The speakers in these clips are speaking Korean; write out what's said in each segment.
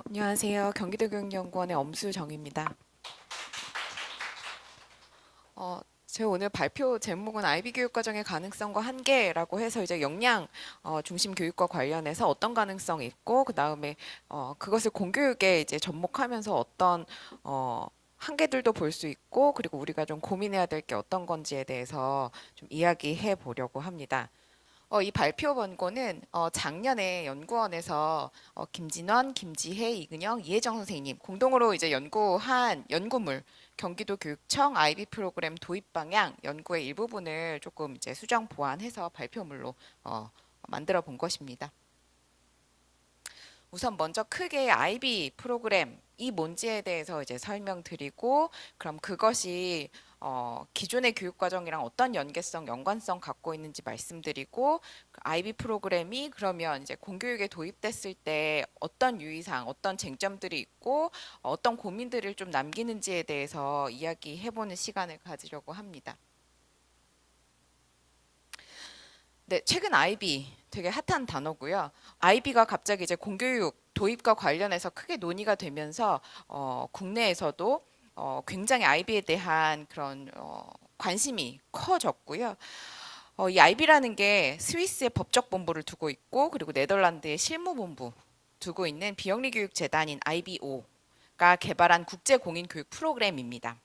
안녕하세요. 경기도교육연구원의 엄수정입니다. 제 오늘 발표 제목은 IB 교육과정의 가능성과 한계라고 해서 이제 역량 중심 교육과 관련해서 어떤 가능성이 있고 그 다음에 그것을 공교육에 이제 접목하면서 어떤 한계들도 볼 수 있고 그리고 우리가 좀 고민해야 될 게 어떤 건지에 대해서 좀 이야기해 보려고 합니다. 이 발표 원고는 작년에 연구원에서 김진원, 김지혜, 이근영, 이혜정 선생님 공동으로 이제 연구한 연구물 경기도 교육청 IB 프로그램 도입 방향 연구의 일부분을 조금 이제 수정 보완해서 발표물로 만들어 본 것입니다. 우선 먼저 크게 IB 프로그램이 뭔지에 대해서 이제 설명드리고 그럼 그것이 기존의 교육과정이랑 어떤 연계성, 연관성 갖고 있는지 말씀드리고 그 IB 프로그램이 그러면 이제 공교육에 도입됐을 때 어떤 유의사항, 어떤 쟁점들이 있고 어떤 고민들을 좀 남기는지에 대해서 이야기해보는 시간을 가지려고 합니다. 네, 최근 IB 되게 핫한 단어고요. IB가 갑자기 이제 공교육 도입과 관련해서 크게 논의가 되면서 국내에서도 굉장히 IB에 대한 그런 관심이 커졌고요. 이 IB라는 게 스위스의 법적 본부를 두고 있고 그리고 네덜란드의 실무 본부 두고 있는 비영리 교육 재단인 IBO가 개발한 국제 공인 교육 프로그램입니다.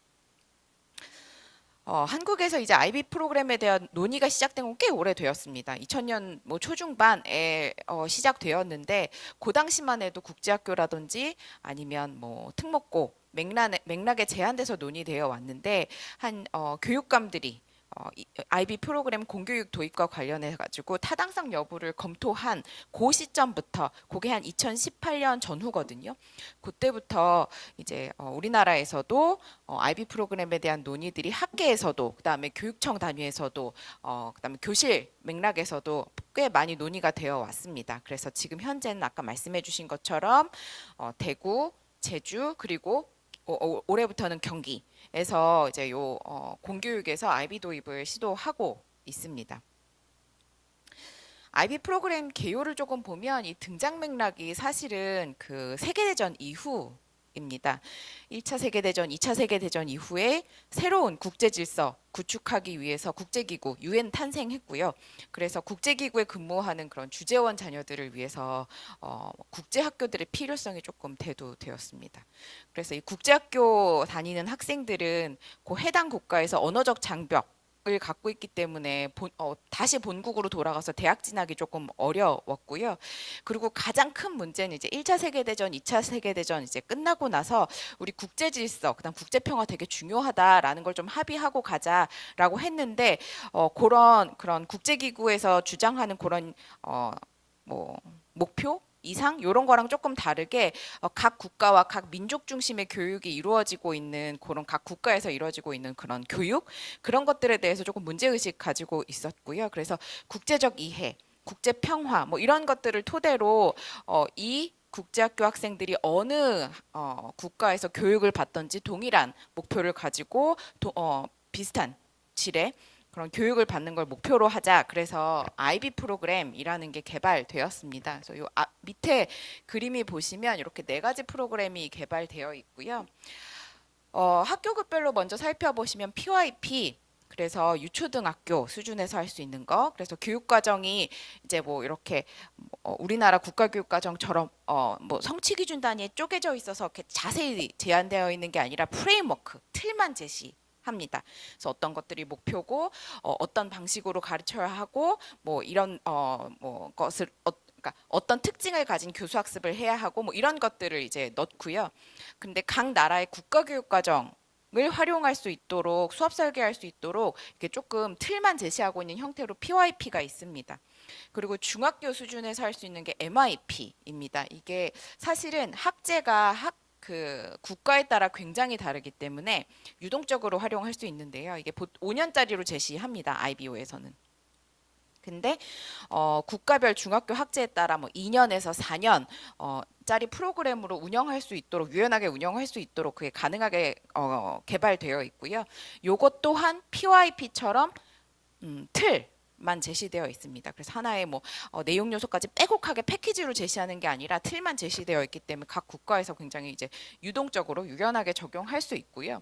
한국에서 이제 IB 프로그램에 대한 논의가 시작된 건 꽤 오래되었습니다. 2000년 뭐 초중반에 시작되었는데 그 당시만 해도 국제학교라든지 아니면 뭐 특목고 맥락에 제한돼서 논의되어 왔는데 한 교육감들이 IB 프로그램 공교육 도입과 관련해 가지고 타당성 여부를 검토한 그 시점부터 그게 한 2018년 전후거든요. 그때부터 이제 우리나라에서도 IB 프로그램에 대한 논의들이 학계에서도 그다음에 교육청 단위에서도 그다음에 교실 맥락에서도 꽤 많이 논의가 되어 왔습니다. 그래서 지금 현재는 아까 말씀해 주신 것처럼 대구, 제주 그리고 올해부터는 경기에서 이제 요 공교육에서 IB 도입을 시도하고 있습니다. IB 프로그램 개요를 조금 보면 이 등장 맥락이 사실은 그 세계대전 이후입니다. 1차 세계대전, 2차 세계대전 이후에 새로운 국제 질서 구축하기 위해서 국제기구 UN 탄생했고요. 그래서 국제기구에 근무하는 그런 주재원 자녀들을 위해서 국제학교들의 필요성이 조금 대두되었습니다. 그래서 이 국제학교 다니는 학생들은 그 해당 국가에서 언어적 장벽 을 갖고 있기 때문에 다시 본국으로 돌아가서 대학 진학이 조금 어려웠고요. 그리고 가장 큰 문제는 이제 1차 세계대전, 2차 세계대전 이제 끝나고 나서 우리 국제 질서, 그다음 국제 평화 되게 중요하다라는 걸 좀 합의하고 가자라고 했는데 그런 국제 기구에서 주장하는 그런 뭐 목표 이상 이런 거랑 조금 다르게 각 국가와 각 민족 중심의 교육이 이루어지고 있는 그런 각 국가에서 이루어지고 있는 그런 교육 그런 것들에 대해서 조금 문제의식 가지고 있었고요. 그래서 국제적 이해, 국제 평화 뭐 이런 것들을 토대로 이 국제학교 학생들이 어느 국가에서 교육을 받던지 동일한 목표를 가지고 비슷한 질의 그런 교육을 받는 걸 목표로 하자. 그래서 IB 프로그램이라는 게 개발되었습니다. 그래서 요 밑에 그림이 보시면 이렇게 네 가지 프로그램이 개발되어 있고요. 학교급별로 먼저 살펴보시면 PYP 그래서 유초등학교 수준에서 할 수 있는 거. 그래서 교육과정이 이제 뭐 이렇게 우리나라 국가교육과정처럼 뭐 성취 기준 단위에 쪼개져 있어서 이렇게 자세히 제한되어 있는 게 아니라 프레임워크, 틀만 제시합니다. 그래서 어떤 것들이 목표고 어떤 방식으로 가르쳐야 하고 뭐 이런 뭐 것을 그러니까 어떤 특징을 가진 교수 학습을 해야 하고 뭐 이런 것들을 이제 넣고요. 근데 각 나라의 국가교육과정 을 활용할 수 있도록 수업 설계할 수 있도록 이렇게 조금 틀만 제시하고 있는 형태로 PYP가 있습니다. 그리고 중학교 수준에서 할 수 있는 게 MIP입니다. 이게 사실은 학제가 그 국가에 따라 굉장히 다르기 때문에 유동적으로 활용할 수 있는데요. 이게 5년짜리로 제시합니다. IBO에서는. 근데 국가별 중학교 학제에 따라 뭐 2년에서 4년 짜리 프로그램으로 운영할 수 있도록 유연하게 운영할 수 있도록 그게 가능하게 개발되어 있고요. 요것 또한 PYP처럼 틀 만 제시되어 있습니다. 그래서 하나의 뭐 내용 요소까지 빼곡하게 패키지로 제시하는 게 아니라 틀만 제시되어 있기 때문에 각 국가에서 굉장히 이제 유동적으로 유연하게 적용할 수 있고요.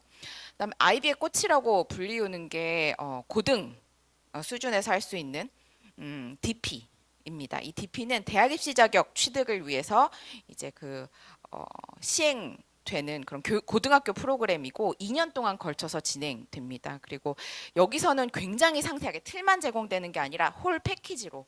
그다음에 아이비의 꽃이라고 불리우는 게 고등 수준에서 할 수 있는 DP입니다. 이 DP는 대학 입시 자격 취득을 위해서 이제 시행되는 그런 고등학교 프로그램이고 2년 동안 걸쳐서 진행됩니다. 그리고 여기서는 굉장히 상세하게 틀만 제공되는 게 아니라 홀 패키지로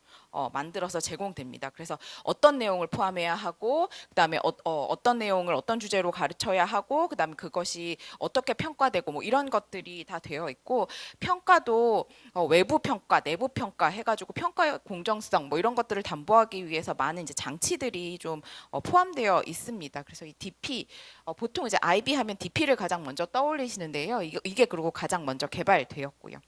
만들어서 제공됩니다. 그래서 어떤 내용을 포함해야 하고 그다음에 어떤 내용을 어떤 주제로 가르쳐야 하고 그다음에 그것이 어떻게 평가되고 뭐 이런 것들이 다 되어 있고 평가도 외부 평가, 내부 평가 해가지고 평가의 공정성 뭐 이런 것들을 담보하기 위해서 많은 이제 장치들이 좀 포함되어 있습니다. 그래서 이 DP 보통 이제 IB 하면 DP를 가장 먼저 떠올리시는데요. 이게 그리고 가장 먼저 개발되었고요.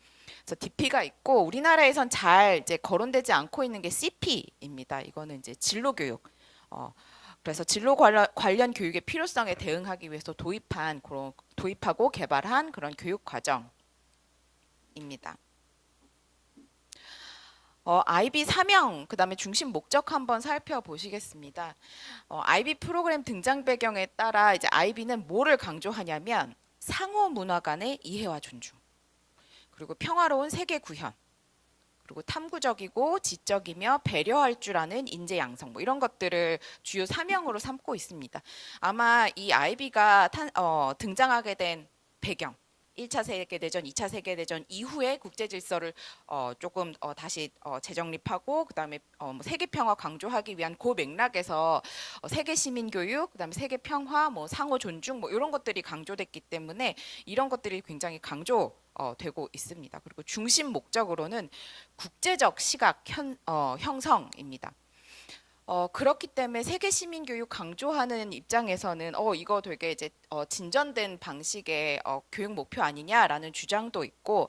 그래서 DP가 있고 우리나라에선 잘 이제 거론되지 않고 있는 게 CP입니다. 이거는 이제 진로 교육. 그래서 진로 관련 교육의 필요성에 대응하기 위해서 도입하고 개발한 그런 교육 과정입니다. IB 사명, 그다음에 중심 목적 한번 살펴보시겠습니다. IB 프로그램 등장 배경에 따라 이제 IB는 뭐를 강조하냐면 상호 문화 간의 이해와 존중, 그리고 평화로운 세계 구현, 그리고 탐구적이고 지적이며 배려할 줄 아는 인재 양성 뭐 이런 것들을 주요 사명으로 삼고 있습니다. 아마 이 IB가 등장하게 된 배경 1차 세계대전, 2차 세계대전 이후에 국제 질서를 조금 다시 재정립하고 그다음에 세계 평화 강조하기 위한 그 맥락에서 세계 시민 교육, 그다음에 세계 평화, 뭐 상호 존중 뭐 이런 것들이 강조됐기 때문에 이런 것들이 굉장히 강조되고 있습니다. 그리고 중심 목적으로는 국제적 시각 형성입니다. 그렇기 때문에 세계 시민 교육 강조하는 입장에서는 이거 되게 이제 진전된 방식의 교육 목표 아니냐라는 주장도 있고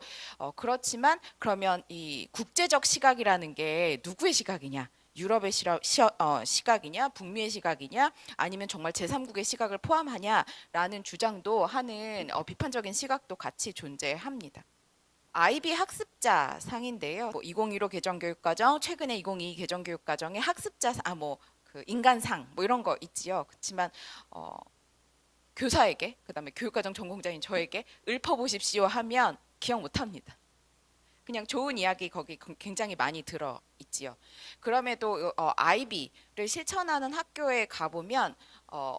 그렇지만 그러면 이 국제적 시각이라는 게 누구의 시각이냐? 유럽의 시각이냐, 북미의 시각이냐, 아니면 정말 제3국의 시각을 포함하냐라는 주장도 하는 비판적인 시각도 같이 존재합니다. IB 학습자 상인데요. 2015 개정교육과정, 최근에 2022 개정교육과정에 학습자 그 인간상 뭐 이런 거 있지요. 그렇지만 교사에게 그다음에 교육과정 전공자인 저에게 읊어보십시오 하면 기억 못합니다. 그냥 좋은 이야기 거기 굉장히 많이 들어 있지요. 그럼에도 IB를 실천하는 학교에 가보면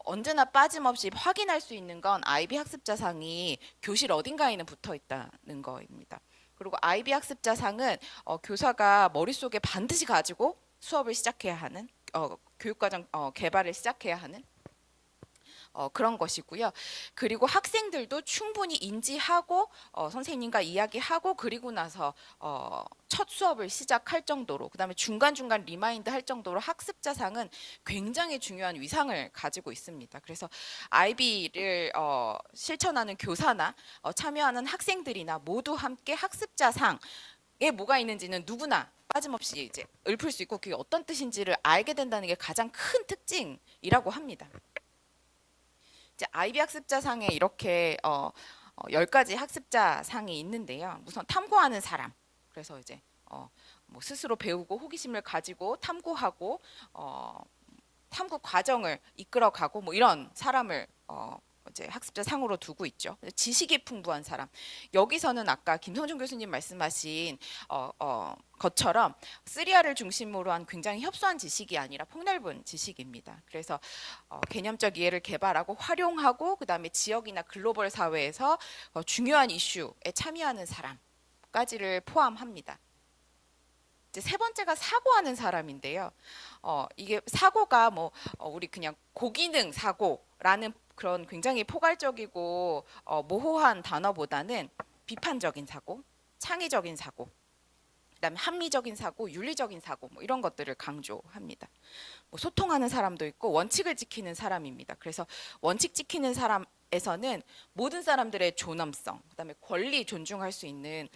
언제나 빠짐없이 확인할 수 있는 건 IB 학습자상이 교실 어딘가에는 붙어 있다는 거입니다. 그리고 IB 학습자상은 교사가 머릿속에 반드시 가지고 수업을 시작해야 하는 교육과정 개발을 시작해야 하는 그런 것이고요. 그리고 학생들도 충분히 인지하고 선생님과 이야기하고 그리고 나서 첫 수업을 시작할 정도로 그다음에 중간중간 리마인드 할 정도로 학습자상은 굉장히 중요한 위상을 가지고 있습니다. 그래서 IB를 실천하는 교사나 참여하는 학생들이나 모두 함께 학습자상에 뭐가 있는지는 누구나 빠짐없이 이제 읊을 수 있고 그게 어떤 뜻인지를 알게 된다는 게 가장 큰 특징이라고 합니다. 이제 IB 학습자상에 이렇게 10가지 학습자상이 있는데요. 우선 탐구하는 사람. 그래서 이제 뭐 스스로 배우고 호기심을 가지고 탐구하고 탐구 과정을 이끌어가고 뭐 이런 사람을 이제 학습자상으로 두고 있죠. 지식이 풍부한 사람. 여기서는 아까 김성준 교수님 말씀하신 것처럼 3R을 중심으로 한 굉장히 협소한 지식이 아니라 폭넓은 지식입니다. 그래서 개념적 이해를 개발하고 활용하고 그다음에 지역이나 글로벌 사회에서 중요한 이슈에 참여하는 사람까지를 포함합니다. 이제 세 번째가 사고하는 사람인데요. 이게 사고가 뭐 우리 그냥 고기능 사고라는 그런 굉장히 포괄적이고 모호한 단어보다는 비판적인 사고, 창의적인 사고, 그다음에 합리적인 사고, 윤리적인 사고 뭐 이런 것들을 강조합니다. 뭐 소통하는 사람도 있고 원칙을 지키는 사람입니다. 그래서 원칙 지키는 사람에서는 모든 사람들의 존엄성, 그다음에 권리 존중할 수 있는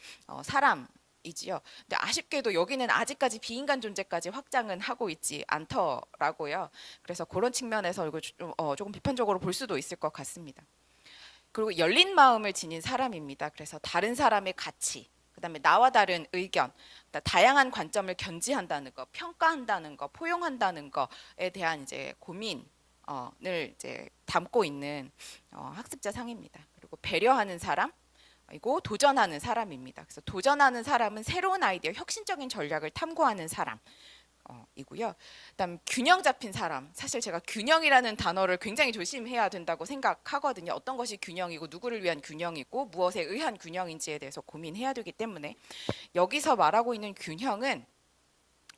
사람. 이지요. 근데 아쉽게도 여기는 아직까지 비인간 존재까지 확장은 하고 있지 않더라고요. 그래서 그런 측면에서 이거 조금 비판적으로 볼 수도 있을 것 같습니다. 그리고 열린 마음을 지닌 사람입니다. 그래서 다른 사람의 가치, 그다음에 나와 다른 의견, 다양한 관점을 견지한다는 거, 평가한다는 거, 포용한다는 거에 대한 이제 고민을 이제 담고 있는 학습자상입니다. 그리고 배려하는 사람, 그리고 도전하는 사람입니다. 그래서 도전하는 사람은 새로운 아이디어, 혁신적인 전략을 탐구하는 사람. 이고요. 그다음 균형 잡힌 사람. 사실 제가 균형이라는 단어를 굉장히 조심해야 된다고 생각하거든요. 어떤 것이 균형이고 누구를 위한 균형이고 무엇에 의한 균형인지에 대해서 고민해야 되기 때문에 여기서 말하고 있는 균형은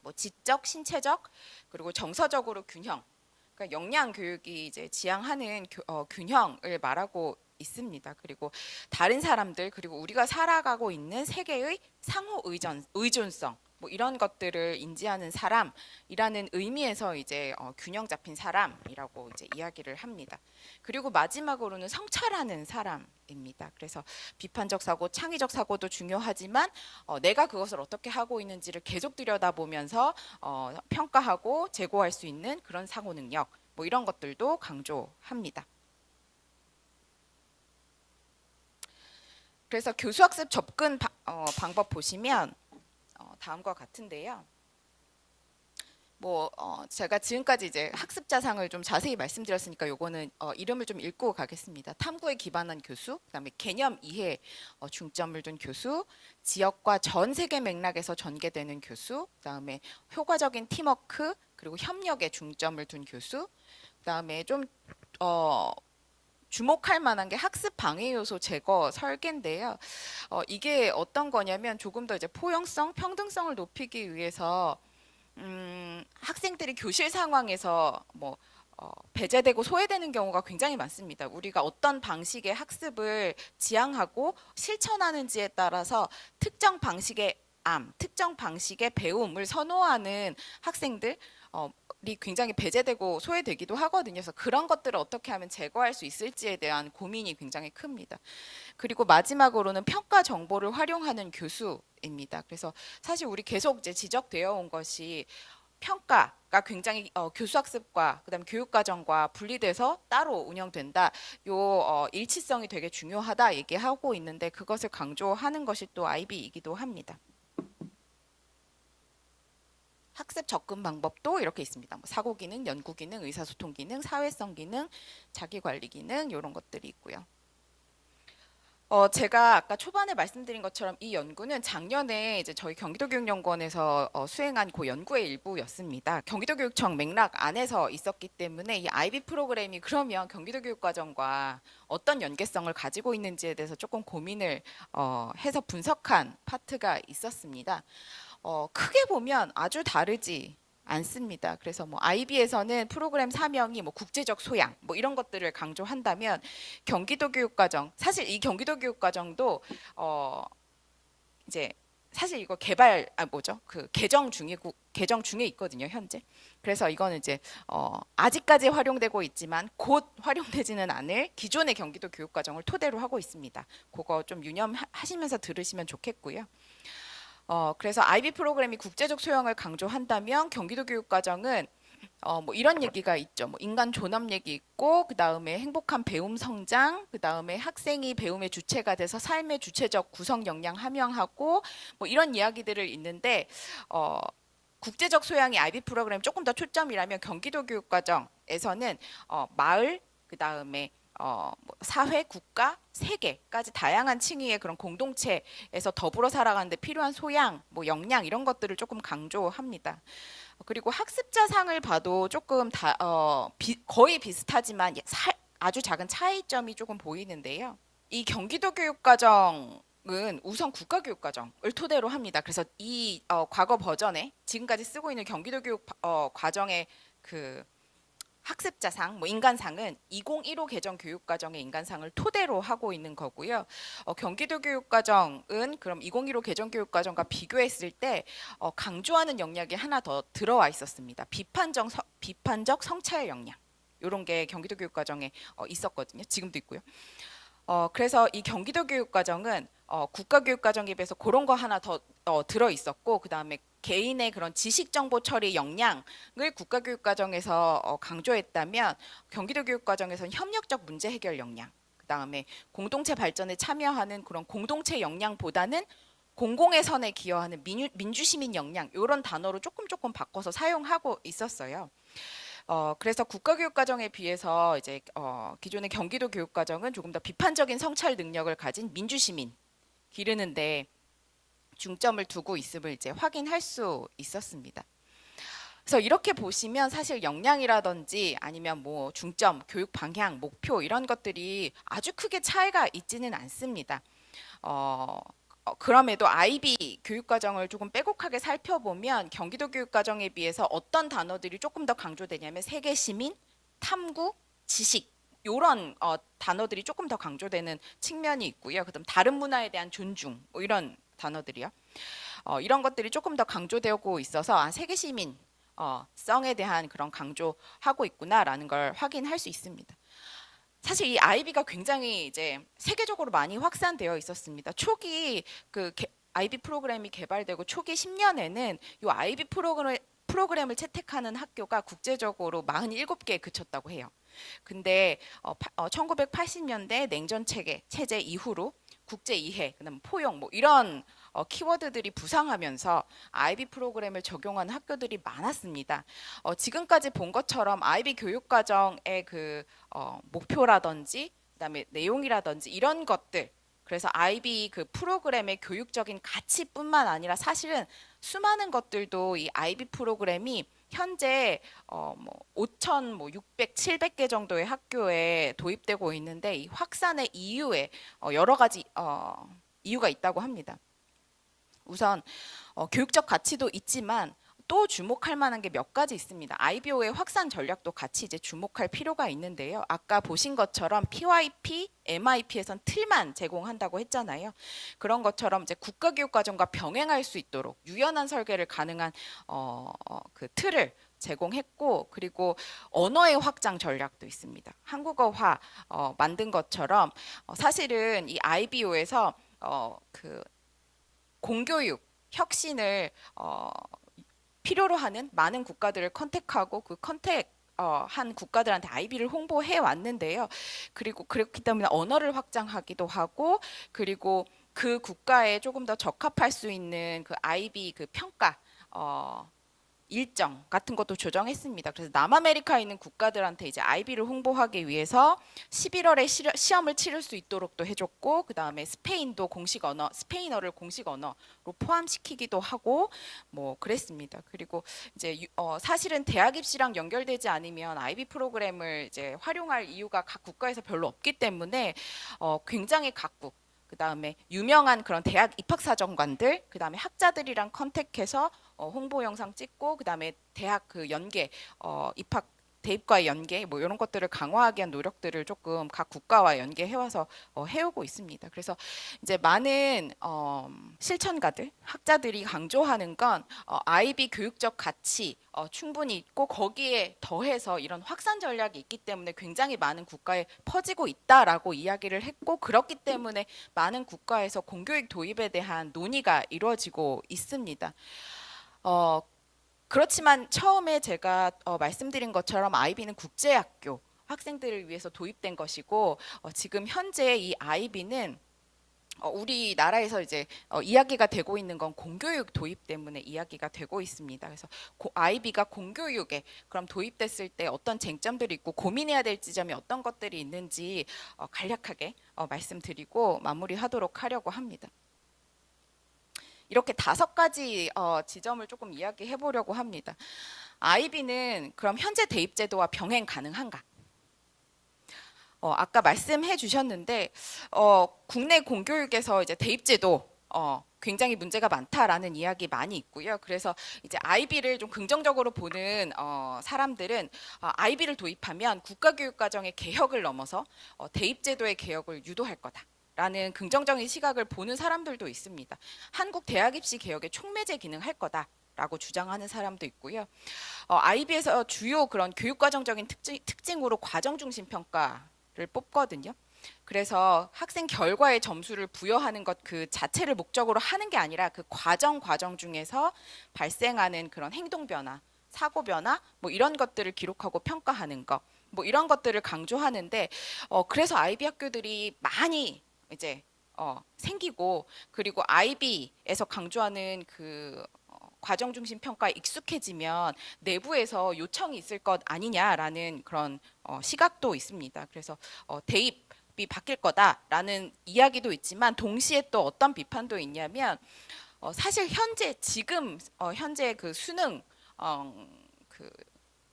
뭐 지적, 신체적 그리고 정서적으로 균형. 그러니까 영양 교육이 이제 지향하는 균형을 말하고 있습니다. 그리고 다른 사람들 그리고 우리가 살아가고 있는 세계의 상호 의존성 뭐 이런 것들을 인지하는 사람이라는 의미에서 이제 균형 잡힌 사람이라고 이제 이야기를 합니다. 그리고 마지막으로는 성찰하는 사람입니다. 그래서 비판적 사고, 창의적 사고도 중요하지만 내가 그것을 어떻게 하고 있는지를 계속 들여다보면서 평가하고 재고할 수 있는 그런 사고 능력 뭐 이런 것들도 강조합니다. 그래서 교수학습 접근 방법 보시면 다음과 같은데요. 뭐 제가 지금까지 이제 학습자상을 좀 자세히 말씀드렸으니까 요거는 이름을 좀 읽고 가겠습니다. 탐구에 기반한 교수, 그다음에 개념 이해 중점을 둔 교수, 지역과 전 세계 맥락에서 전개되는 교수, 그다음에 효과적인 팀워크 그리고 협력에 중점을 둔 교수, 그다음에 좀 주목할 만한 게 학습 방해 요소 제거 설계인데요. 이게 어떤 거냐면 조금 더 이제 포용성, 평등성을 높이기 위해서 학생들이 교실 상황에서 뭐 배제되고 소외되는 경우가 굉장히 많습니다. 우리가 어떤 방식의 학습을 지향하고 실천하는지에 따라서 특정 방식의 특정 방식의 배움을 선호하는 학생들 이 굉장히 배제되고 소외되기도 하거든요. 그래서 그런 것들을 어떻게 하면 제거할 수 있을지에 대한 고민이 굉장히 큽니다. 그리고 마지막으로는 평가 정보를 활용하는 교수입니다. 그래서 사실 우리 계속 이제 지적되어 온 것이 평가가 굉장히 교수학습과 그다음 교육과정과 분리돼서 따로 운영된다. 요 일치성이 되게 중요하다 얘기하고 있는데 그것을 강조하는 것이 또 IB이기도 합니다. 학습 접근 방법도 이렇게 있습니다. 뭐 사고 기능, 연구 기능, 의사소통 기능, 사회성 기능, 자기관리 기능 이런 것들이 있고요. 제가 아까 초반에 말씀드린 것처럼 이 연구는 작년에 이제 저희 경기도교육연구원에서 수행한 그 연구의 일부였습니다. 경기도교육청 맥락 안에서 있었기 때문에 이 IB 프로그램이 그러면 경기도교육과정과 어떤 연계성을 가지고 있는지에 대해서 조금 고민을 해서 분석한 파트가 있었습니다. 크게 보면 아주 다르지 않습니다. 그래서 뭐 IB에서는 프로그램 사명이 뭐 국제적 소양 뭐 이런 것들을 강조한다면 경기도 교육과정 사실 이 경기도 교육과정도 이제 사실 이거 그 개정 중에 있거든요 현재. 그래서 이거는 이제 아직까지 활용되고 있지만 곧 활용되지는 않을 기존의 경기도 교육과정을 토대로 하고 있습니다. 그거 좀 유념하시면서 들으시면 좋겠고요. 그래서 IB 프로그램이 국제적 소양을 강조한다면 경기도 교육과정은 뭐 이런 얘기가 있죠. 뭐 인간 존엄 얘기 있고 그 다음에 행복한 배움 성장, 그 다음에 학생이 배움의 주체가 돼서 삶의 주체적 구성 역량 함양하고 뭐 이런 이야기들을 있는데 국제적 소양이 IB 프로그램 조금 더 초점이라면 경기도 교육과정에서는 마을 그 다음에 뭐 사회, 국가, 세계까지 다양한 층위의 그런 공동체에서 더불어 살아가는데 필요한 소양, 뭐 역량 이런 것들을 조금 강조합니다. 그리고 학습자상을 봐도 조금 거의 비슷하지만 아주 작은 차이점이 조금 보이는데요. 이 경기도 교육과정은 우선 국가교육과정을 토대로 합니다. 그래서 이 과거 버전에 지금까지 쓰고 있는 경기도 교육 과정의 그 학습자상, 뭐 인간상은 2015 개정 교육과정의 인간상을 토대로 하고 있는 거고요. 경기도 교육과정은 그럼 2015 개정 교육과정과 비교했을 때 강조하는 역량이 하나 더 들어와 있었습니다. 비판적 성찰 역량 이런 게 경기도 교육과정에 있었거든요. 지금도 있고요. 그래서 이 경기도 교육과정은 국가교육과정에 비해서 그런 거 하나 더 들어 있었고 그 다음에 개인의 그런 지식정보 처리 역량을 국가교육과정에서 강조했다면 경기도 교육과정에서는 협력적 문제 해결 역량, 그 다음에 공동체 발전에 참여하는 그런 공동체 역량보다는 공공의 선에 기여하는 민주시민 역량 이런 단어로 조금 바꿔서 사용하고 있었어요. 그래서 국가교육과정에 비해서 이제 기존의 경기도 교육과정은 조금 더 비판적인 성찰 능력을 가진 민주시민 기르는데 중점을 두고 있음을 이제 확인할 수 있었습니다. 그래서 이렇게 보시면 사실 역량이라든지 아니면 뭐 중점, 교육 방향, 목표 이런 것들이 아주 크게 차이가 있지는 않습니다. 그럼에도 IB 교육과정을 조금 빼곡하게 살펴보면 경기도 교육과정에 비해서 어떤 단어들이 조금 더 강조되냐면 세계 시민, 탐구, 지식 이런 단어들이 조금 더 강조되는 측면이 있고요. 그다음 다른 문화에 대한 존중 뭐 이런 단어들이요. 이런 것들이 조금 더 강조되고 있어서 세계 시민 성에 대한 그런 강조하고 있구나라는 걸 확인할 수 있습니다. 사실 이 IB가 굉장히 이제 세계적으로 많이 확산되어 있었습니다. 초기 그 IB 프로그램이 개발되고 초기 10년에는 이 IB 프로그램을 채택하는 학교가 국제적으로 47개에 그쳤다고 해요. 근데 1980년대 냉전 체제 이후로 국제 이해, 그다음 포용 뭐 이런 키워드들이 부상하면서 IB 프로그램을 적용한 학교들이 많았습니다. 지금까지 본 것처럼 IB 교육과정의 그 목표라든지 그다음에 내용이라든지 이런 것들 그래서 IB 그 프로그램의 교육적인 가치뿐만 아니라 사실은 수많은 것들도 이 IB 프로그램이 현재 뭐 5,600, 700개 정도의 학교에 도입되고 있는데 이 확산의 이유에 여러 가지 이유가 있다고 합니다. 우선 교육적 가치도 있지만 또 주목할 만한 게 몇 가지 있습니다. IBO의 확산 전략도 같이 이제 주목할 필요가 있는데요. 아까 보신 것처럼 PYP, MIP에선 틀만 제공한다고 했잖아요. 그런 것처럼 이제 국가교육과정과 병행할 수 있도록 유연한 설계를 가능한 그 틀을 제공했고 그리고 언어의 확장 전략도 있습니다. 한국어화 만든 것처럼 사실은 이 IBO에서 그 공교육 혁신을 필요로 하는 많은 국가들을 컨택하고 그 한 국가들한테 IB를 홍보해 왔는데요. 그리고 그렇기 때문에 언어를 확장하기도 하고 그리고 그 국가에 조금 더 적합할 수 있는 그 IB 그 평가 일정 같은 것도 조정했습니다. 그래서 남아메리카에 있는 국가들한테 이제 IB를 홍보하기 위해서 11월에 시험을 치를 수 있도록도 해줬고 그 다음에 스페인도 공식 언어, 스페인어를 공식 언어로 포함시키기도 하고 뭐 그랬습니다. 그리고 이제 사실은 대학 입시랑 연결되지 않으면 IB 프로그램을 이제 활용할 이유가 각 국가에서 별로 없기 때문에 굉장히 각국 그 다음에 유명한 그런 대학 입학사정관들, 그 다음에 학자들이랑 컨택해서 홍보 영상 찍고, 그 다음에 대학 그 연계, 입학 대입과의 연계, 뭐 이런 것들을 강화하기 위한 노력들을 조금 각 국가와 연계해와서 해오고 있습니다. 그래서 이제 많은 실천가들, 학자들이 강조하는 건 IB 교육적 가치 충분히 있고 거기에 더해서 이런 확산 전략이 있기 때문에 굉장히 많은 국가에 퍼지고 있다라고 이야기를 했고 그렇기 때문에 많은 국가에서 공교육 도입에 대한 논의가 이루어지고 있습니다. 그렇지만 처음에 제가 말씀드린 것처럼 IB는 국제학교 학생들을 위해서 도입된 것이고 지금 현재 이 IB는 우리나라에서 이제 이야기가 되고 있는 건 공교육 도입 때문에 이야기가 되고 있습니다. 그래서 IB가 공교육에 그럼 도입됐을 때 어떤 쟁점들이 있고 고민해야 될 지점이 어떤 것들이 있는지 간략하게 말씀드리고 마무리하도록 하려고 합니다. 이렇게 5가지 지점을 조금 이야기해 보려고 합니다. IB는 그럼 현재 대입 제도와 병행 가능한가? 아까 말씀해 주셨는데 국내 공교육에서 이제 대입 제도 굉장히 문제가 많다라는 이야기 많이 있고요. 그래서 이제 IB를 좀 긍정적으로 보는 사람들은 IB를 도입하면 국가교육과정의 개혁을 넘어서 대입 제도의 개혁을 유도할 거다. 라는 긍정적인 시각을 보는 사람들도 있습니다. 한국 대학 입시 개혁의 촉매제 기능할 거다라고 주장하는 사람도 있고요. IB에서 주요 그런 교육과정적인 특징으로 과정 중심 평가를 뽑거든요. 그래서 학생 결과에 점수를 부여하는 것 그 자체를 목적으로 하는 게 아니라 그 과정 중에서 발생하는 그런 행동 변화, 사고 변화 뭐 이런 것들을 기록하고 평가하는 것 뭐 이런 것들을 강조하는데 그래서 IB 학교들이 많이 이제 생기고, 그리고 IB에서 강조하는 그 과정 중심 평가에 익숙해지면 내부에서 요청이 있을 것 아니냐라는 그런 시각도 있습니다. 그래서 대입이 바뀔 거다라는 이야기도 있지만 동시에 또 어떤 비판도 있냐면 사실 지금 현재 그 수능 그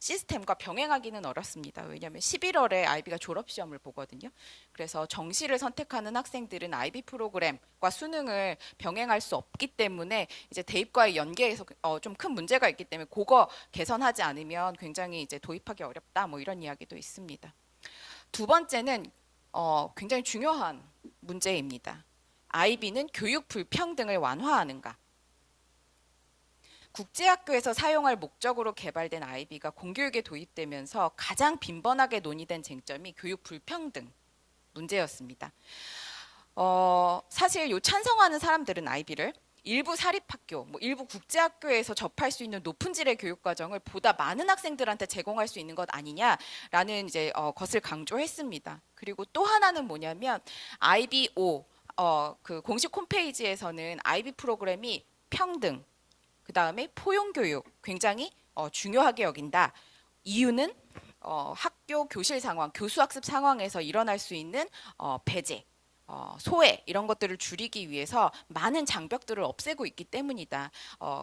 시스템과 병행하기는 어렵습니다. 왜냐하면 11월에 아이비가 졸업 시험을 보거든요. 그래서 정시를 선택하는 학생들은 아이비 프로그램과 수능을 병행할 수 없기 때문에 이제 대입과의 연계에서 좀 큰 문제가 있기 때문에 그거 개선하지 않으면 굉장히 이제 도입하기 어렵다. 뭐 이런 이야기도 있습니다. 두 번째는 굉장히 중요한 문제입니다. 아이비는 교육 불평등을 완화하는가? 국제학교에서 사용할 목적으로 개발된 아이비가 공교육에 도입되면서 가장 빈번하게 논의된 쟁점이 교육 불평등 문제였습니다. 사실 찬성하는 사람들은 아이비를 일부 사립학교, 일부 국제학교에서 접할 수 있는 높은 질의 교육과정을 보다 많은 학생들한테 제공할 수 있는 것 아니냐라는 이제 것을 강조했습니다. 그리고 또 하나는 뭐냐면 IBO 그 공식 홈페이지에서는 아이비 프로그램이 평등, 그 다음에 포용교육 굉장히 중요하게 여긴다. 이유는 학교 교실 상황, 교수학습 상황에서 일어날 수 있는 배제, 소외 이런 것들을 줄이기 위해서 많은 장벽들을 없애고 있기 때문이다.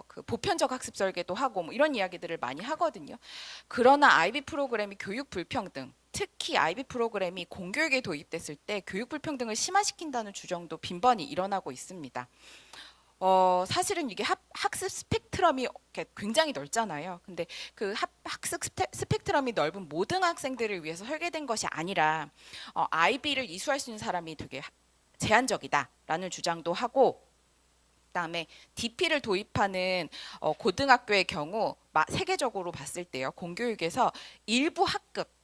그 보편적 학습 설계도 하고 뭐 이런 이야기들을 많이 하거든요. 그러나 아이비 프로그램이 교육 불평등, 특히 아이비 프로그램이 공교육에 도입됐을 때 교육 불평등을 심화시킨다는 주장도 빈번히 일어나고 있습니다. 사실은 이게 학습 스펙트럼이 굉장히 넓잖아요. 근데 그 학습 스펙트럼이 넓은 모든 학생들을 위해서 설계된 것이 아니라 IB를 이수할 수 있는 사람이 되게 제한적이다라는 주장도 하고, 그다음에 DP를 도입하는 고등학교의 경우 세계적으로 봤을 때요, 공교육에서 일부 학급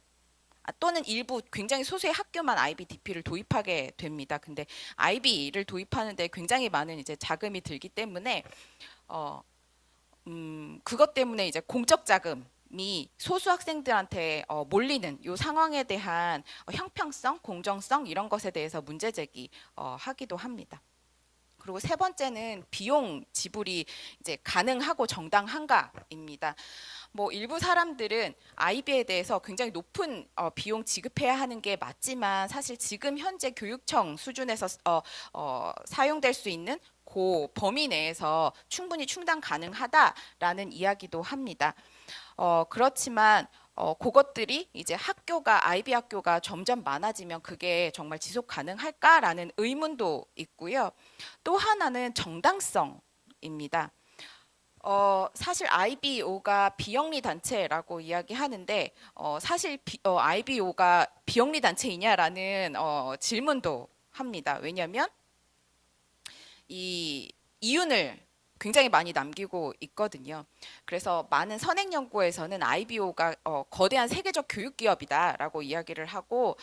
또는 일부 굉장히 소수의 학교만 IB DP를 도입하게 됩니다. 근데 IB를 도입하는데 굉장히 많은 이제 자금이 들기 때문에 그것 때문에 이제 공적 자금이 소수 학생들한테 몰리는 이 상황에 대한 형평성, 공정성 이런 것에 대해서 문제 제기 하기도 합니다. 그리고 세 번째는 비용 지불이 이제 가능하고 정당한가입니다. 일부 사람들은 IB에 대해서 굉장히 높은 비용 지급해야 하는 게 맞지만 사실 지금 현재 교육청 수준에서 사용될 수 있는 그 범위 내에서 충분히 충당 가능하다라는 이야기도 합니다. 그렇지만 그것들이 이제 IB 학교가 점점 많아지면 그게 정말 지속 가능할까라는 의문도 있고요. 또 하나는 정당성입니다. 사실 IBO가 비영리 단체라고 이야기하는데 사실 IBO가 비영리 단체이냐라는 질문도 합니다. 왜냐하면 이 이윤을 굉장히 많이 남기고 있거든요. 그래서 많은 선행 연구에서는 IBO가 거대한 세계적 교육 기업이다라고 이야기를 하고,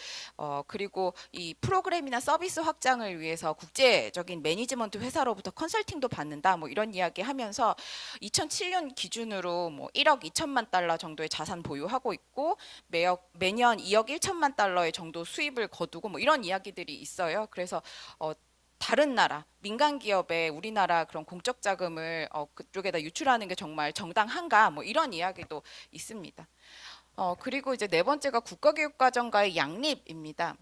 그리고 이 프로그램이나 서비스 확장을 위해서 국제적인 매니지먼트 회사로부터 컨설팅도 받는다. 뭐 이런 이야기하면서 2007년 기준으로 1억 2천만 달러 정도의 자산 보유하고 있고 매년 2억 1천만 달러의 정도 수입을 거두고 뭐 이런 이야기들이 있어요. 그래서 다른 나라, 민간 기업에 우리나라 그런 공적 자금을 그쪽에다 유출하는 게 정말 정당한가? 뭐 이런 이야기도 있습니다. 그리고 이제 네 번째가 국가교육과정과의 양립입니다.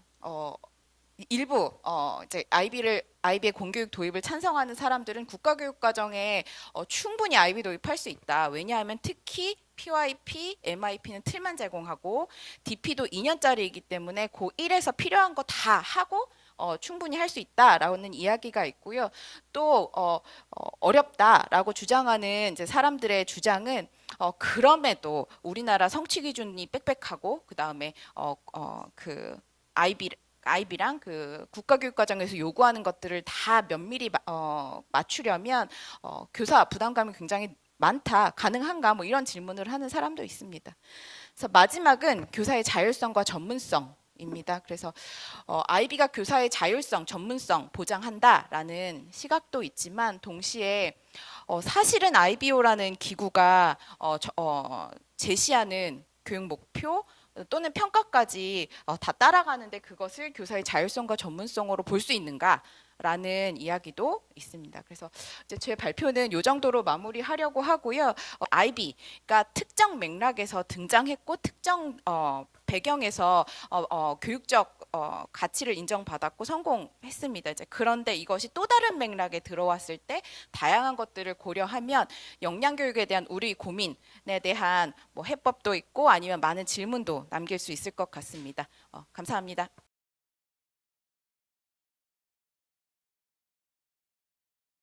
일부 이제 IB의 공교육 도입을 찬성하는 사람들은 국가교육과정에 충분히 IB 도입할 수 있다. 왜냐하면 특히 PYP, MIP는 틀만 제공하고 DP도 2년짜리이기 때문에 고1에서 필요한 거 다 하고 충분히 할 수 있다라는 이야기가 있고요. 또 어렵다라고 주장하는 이제 사람들의 주장은 그럼에도 우리나라 성취 기준이 빽빽하고 그 다음에 그 IB랑 그 국가교육과정에서 요구하는 것들을 다 면밀히 맞추려면 교사 부담감이 굉장히 많다, 가능한가 뭐 이런 질문을 하는 사람도 있습니다. 그래서 마지막은 교사의 자율성과 전문성입니다. 그래서 IB가 교사의 자율성, 전문성 보장한다라는 시각도 있지만 동시에 사실은 IBO라는 기구가 제시하는 교육 목표 또는 평가까지 다 따라가는데 그것을 교사의 자율성과 전문성으로 볼 수 있는가? 라는 이야기도 있습니다. 그래서 이제 제 발표는 이 정도로 마무리하려고 하고요. IB가 특정 맥락에서 등장했고 특정 배경에서 교육적 가치를 인정받았고 성공했습니다. 이제 그런데 이것이 또 다른 맥락에 들어왔을 때 다양한 것들을 고려하면 역량 교육에 대한 우리 고민에 대한 뭐 해법도 있고 아니면 많은 질문도 남길 수 있을 것 같습니다. 감사합니다.